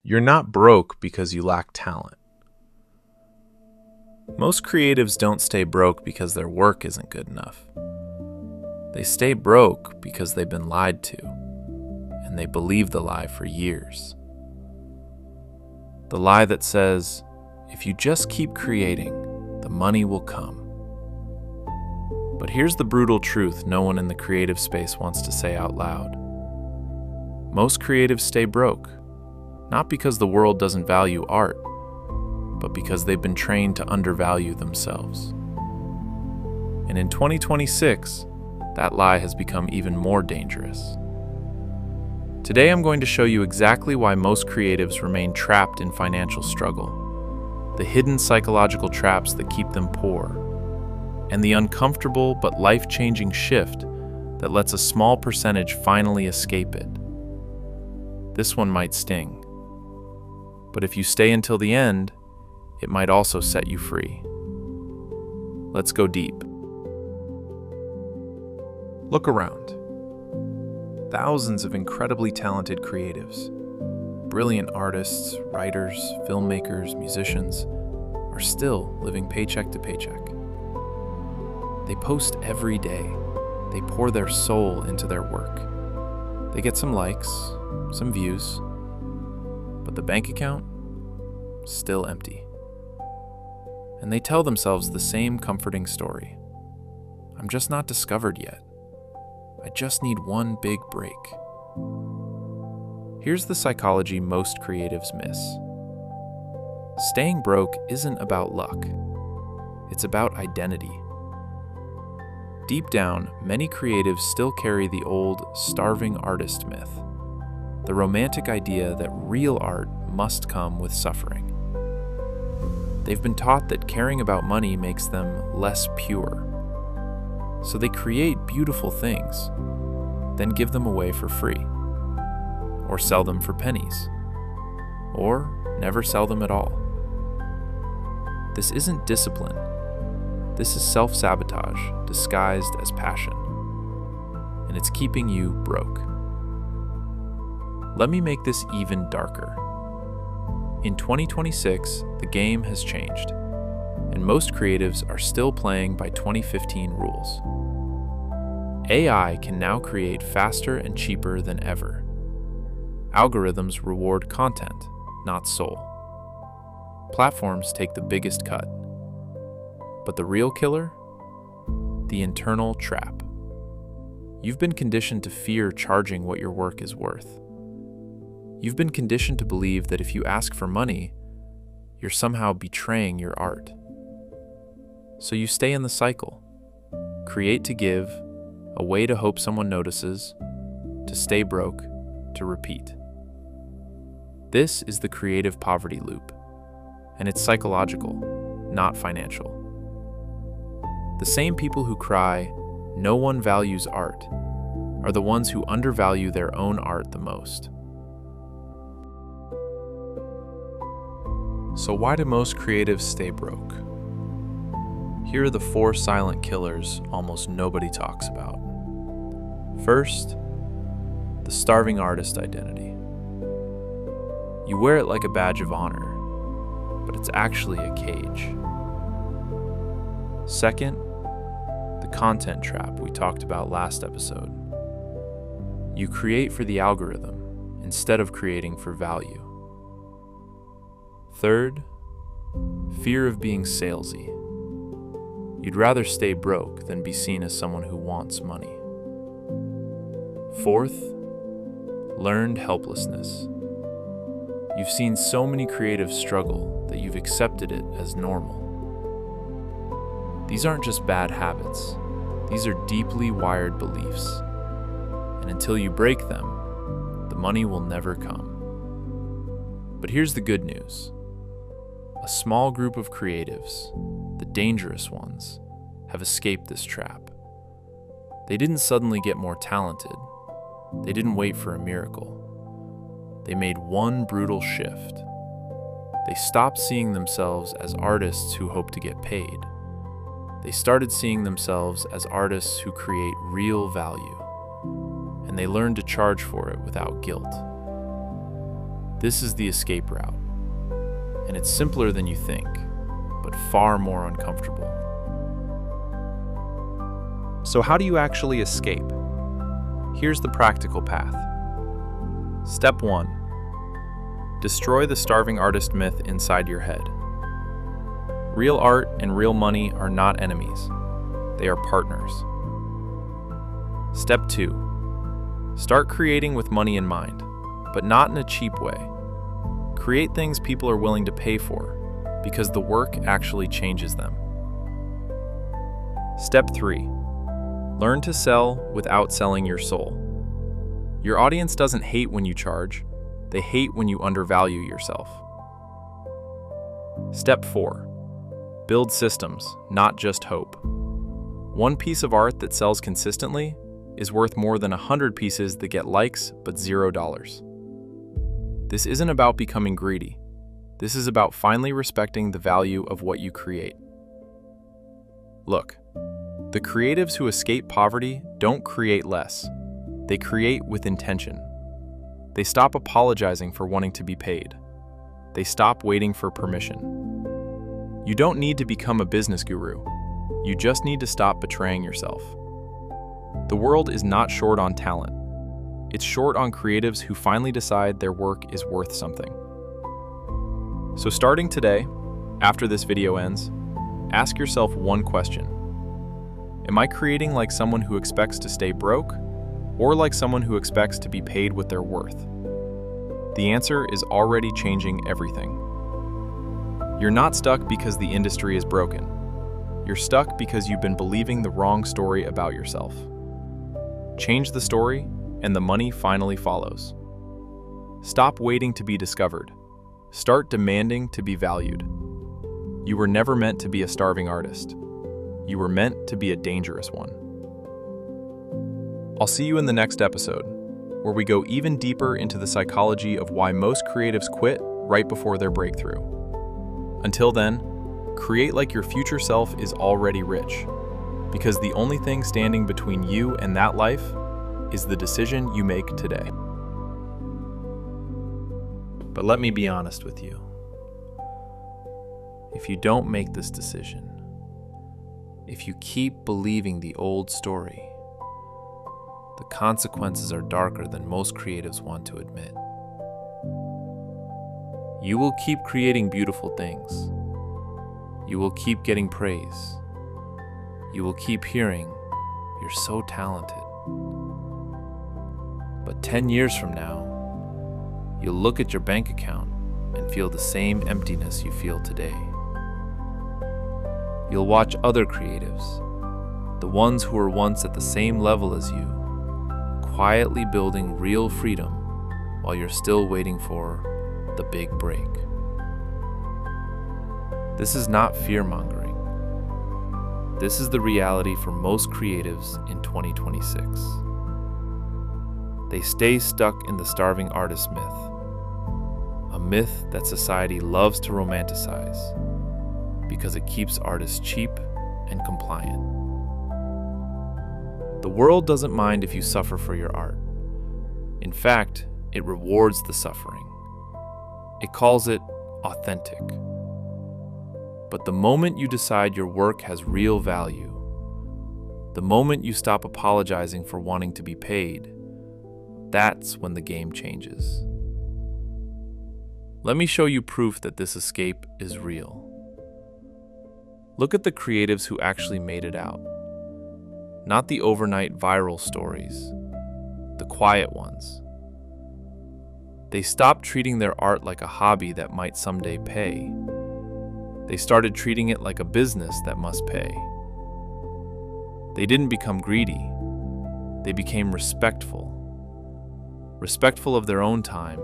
You're not broke because you lack talent. Most creatives don't stay broke because their work isn't good enough. They stay broke because they've been lied to, and they believe the lie for years. The lie that says, if you just keep creating, the money will come. But here's the brutal truth no one in the creative space wants to say out loud. Most creatives stay broke, not because the world doesn't value art, but because they've been trained to undervalue themselves. And in 2026, that lie has become even more dangerous. Today I'm going to show you exactly why most creatives remain trapped in financial struggle, the hidden psychological traps that keep them poor, and the uncomfortable but life-changing shift that lets a small percentage finally escape it. This one might sting, but if you stay until the end, it might also set you free. Let's go deep. Look around. Thousands of incredibly talented creatives, brilliant artists, writers, filmmakers, musicians, are still living paycheck to paycheck. They post every day. They pour their soul into their work. They get some likes, some views, but the bank account, still empty. And they tell themselves the same comforting story. I'm just not discovered yet. I just need one big break. Here's the psychology most creatives miss. Staying broke isn't about luck. It's about identity. Deep down, many creatives still carry the old starving artist myth, the romantic idea that real art must come with suffering. They've been taught that caring about money makes them less pure. So they create beautiful things, then give them away for free, or sell them for pennies, or never sell them at all. This isn't discipline. This is self-sabotage disguised as passion, and it's keeping you broke. Let me make this even darker. In 2026, the game has changed, and most creatives are still playing by 2015 rules. AI can now create faster and cheaper than ever. Algorithms reward content, not soul. Platforms take the biggest cut. But the real killer? The internal trap. You've been conditioned to fear charging what your work is worth. You've been conditioned to believe that if you ask for money, you're somehow betraying your art. So you stay in the cycle. Create to give, a way to hope someone notices, to stay broke, to repeat. This is the creative poverty loop, and it's psychological, not financial. The same people who cry, "No one values art," are the ones who undervalue their own art the most. So why do most creatives stay broke? Here are the 4 silent killers almost nobody talks about. First, the starving artist identity. You wear it like a badge of honor, but it's actually a cage. Second, the content trap we talked about last episode. You create for the algorithm instead of creating for value. Third, fear of being salesy. You'd rather stay broke than be seen as someone who wants money. Fourth, learned helplessness. You've seen so many creatives struggle that you've accepted it as normal. These aren't just bad habits. These are deeply wired beliefs. And until you break them, the money will never come. But here's the good news. A small group of creatives, the dangerous ones, have escaped this trap. They didn't suddenly get more talented. They didn't wait for a miracle. They made one brutal shift. They stopped seeing themselves as artists who hope to get paid. They started seeing themselves as artists who create real value, and they learned to charge for it without guilt. This is the escape route. And it's simpler than you think, but far more uncomfortable. So how do you actually escape? Here's the practical path. Step 1. Destroy the starving artist myth inside your head. Real art and real money are not enemies. They are partners. Step 2. Start creating with money in mind, but not in a cheap way. Create things people are willing to pay for, because the work actually changes them. Step 3. Learn to sell without selling your soul. Your audience doesn't hate when you charge, they hate when you undervalue yourself. Step 4. Build systems, not just hope. One piece of art that sells consistently is worth more than 100 pieces that get likes but $0. This isn't about becoming greedy. This is about finally respecting the value of what you create. Look, the creatives who escape poverty don't create less. They create with intention. They stop apologizing for wanting to be paid. They stop waiting for permission. You don't need to become a business guru. You just need to stop betraying yourself. The world is not short on talent. It's short on creatives who finally decide their work is worth something. So starting today, after this video ends, ask yourself one question. Am I creating like someone who expects to stay broke, or like someone who expects to be paid what they're worth? The answer is already changing everything. You're not stuck because the industry is broken. You're stuck because you've been believing the wrong story about yourself. Change the story, and the money finally follows. Stop waiting to be discovered. Start demanding to be valued. You were never meant to be a starving artist. You were meant to be a dangerous one. I'll see you in the next episode, where we go even deeper into the psychology of why most creatives quit right before their breakthrough. Until then, create like your future self is already rich, because the only thing standing between you and that life is the decision you make today. But let me be honest with you. If you don't make this decision, if you keep believing the old story, the consequences are darker than most creatives want to admit. You will keep creating beautiful things. You will keep getting praise. You will keep hearing, "You're so talented." But 10 years from now, you'll look at your bank account and feel the same emptiness you feel today. You'll watch other creatives, the ones who were once at the same level as you, quietly building real freedom while you're still waiting for the big break. This is not fear-mongering. This is the reality for most creatives in 2026. They stay stuck in the starving artist myth, a myth that society loves to romanticize because it keeps artists cheap and compliant. The world doesn't mind if you suffer for your art. In fact, it rewards the suffering. It calls it authentic. But the moment you decide your work has real value, the moment you stop apologizing for wanting to be paid, that's when the game changes. Let me show you proof that this escape is real. Look at the creatives who actually made it out. Not the overnight viral stories, the quiet ones. They stopped treating their art like a hobby that might someday pay. They started treating it like a business that must pay. They didn't become greedy. They became respectful. Respectful of their own time,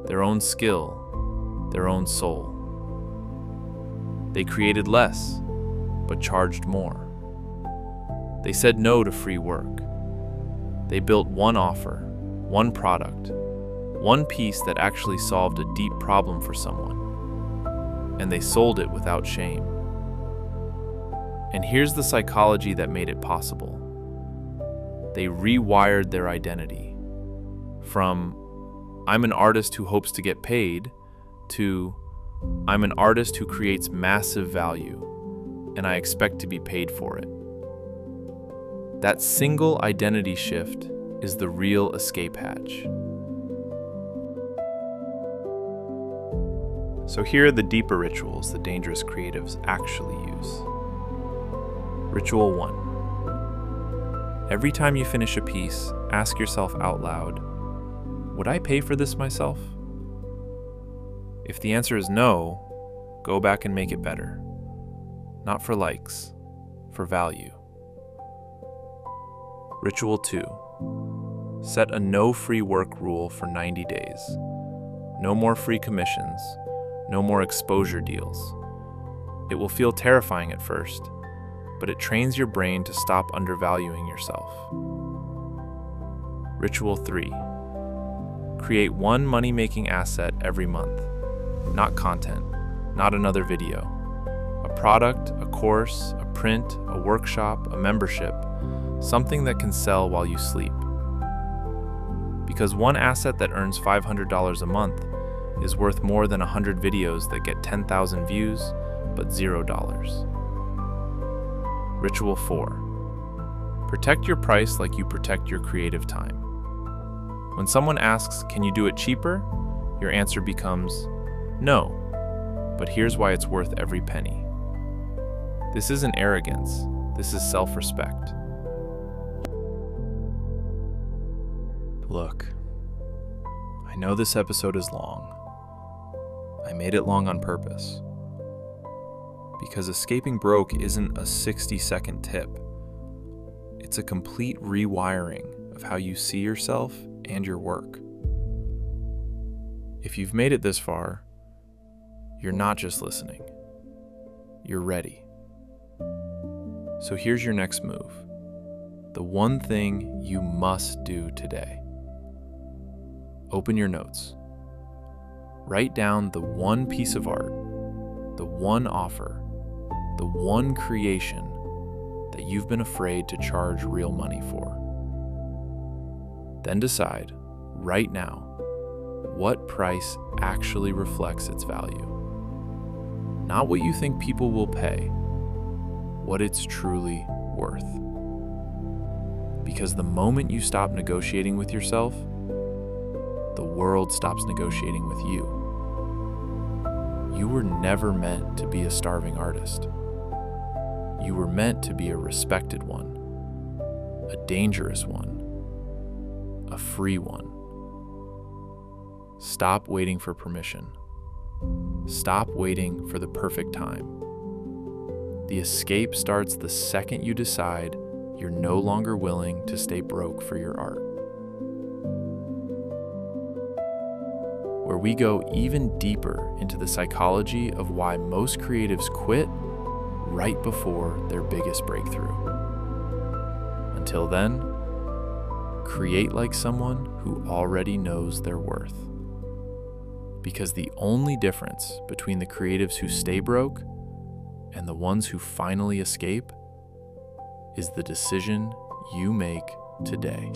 their own skill, their own soul. They created less, but charged more. They said no to free work. They built one offer, one product, one piece that actually solved a deep problem for someone, and they sold it without shame. And here's the psychology that made it possible. They rewired their identity from, I'm an artist who hopes to get paid, to I'm an artist who creates massive value, and I expect to be paid for it. That single identity shift is the real escape hatch. So here are the deeper rituals the dangerous creatives actually use. Ritual 1. Every time you finish a piece, ask yourself out loud, would I pay for this myself? If the answer is no, go back and make it better. Not for likes, for value. Ritual 2. Set a no free work rule for 90 days. No more free commissions, no more exposure deals. It will feel terrifying at first, but it trains your brain to stop undervaluing yourself. Ritual 3. Create one money-making asset every month. Not content, not another video. A product, a course, a print, a workshop, a membership, something that can sell while you sleep. Because one asset that earns $500 a month is worth more than 100 videos that get 10,000 views, but $0. Ritual 4. Protect your price like you protect your creative time. When someone asks, can you do it cheaper? Your answer becomes, no, but here's why it's worth every penny. This isn't arrogance, this is self-respect. Look, I know this episode is long. I made it long on purpose. Because escaping broke isn't a 60-second tip. It's a complete rewiring of how you see yourself and your work. If you've made it this far, you're not just listening. You're ready. So here's your next move. The one thing you must do today. Open your notes. Write down the one piece of art, the one offer, the one creation that you've been afraid to charge real money for. Then decide, right now, what price actually reflects its value. Not what you think people will pay, what it's truly worth. Because the moment you stop negotiating with yourself, the world stops negotiating with you. You were never meant to be a starving artist. You were meant to be a respected one, a dangerous one, a free one. Stop waiting for permission. Stop waiting for the perfect time. The escape starts the second you decide you're no longer willing to stay broke for your art. Where we go even deeper into the psychology of why most creatives quit right before their biggest breakthrough. Until then, create like someone who already knows their worth. Because the only difference between the creatives who stay broke and the ones who finally escape is the decision you make today.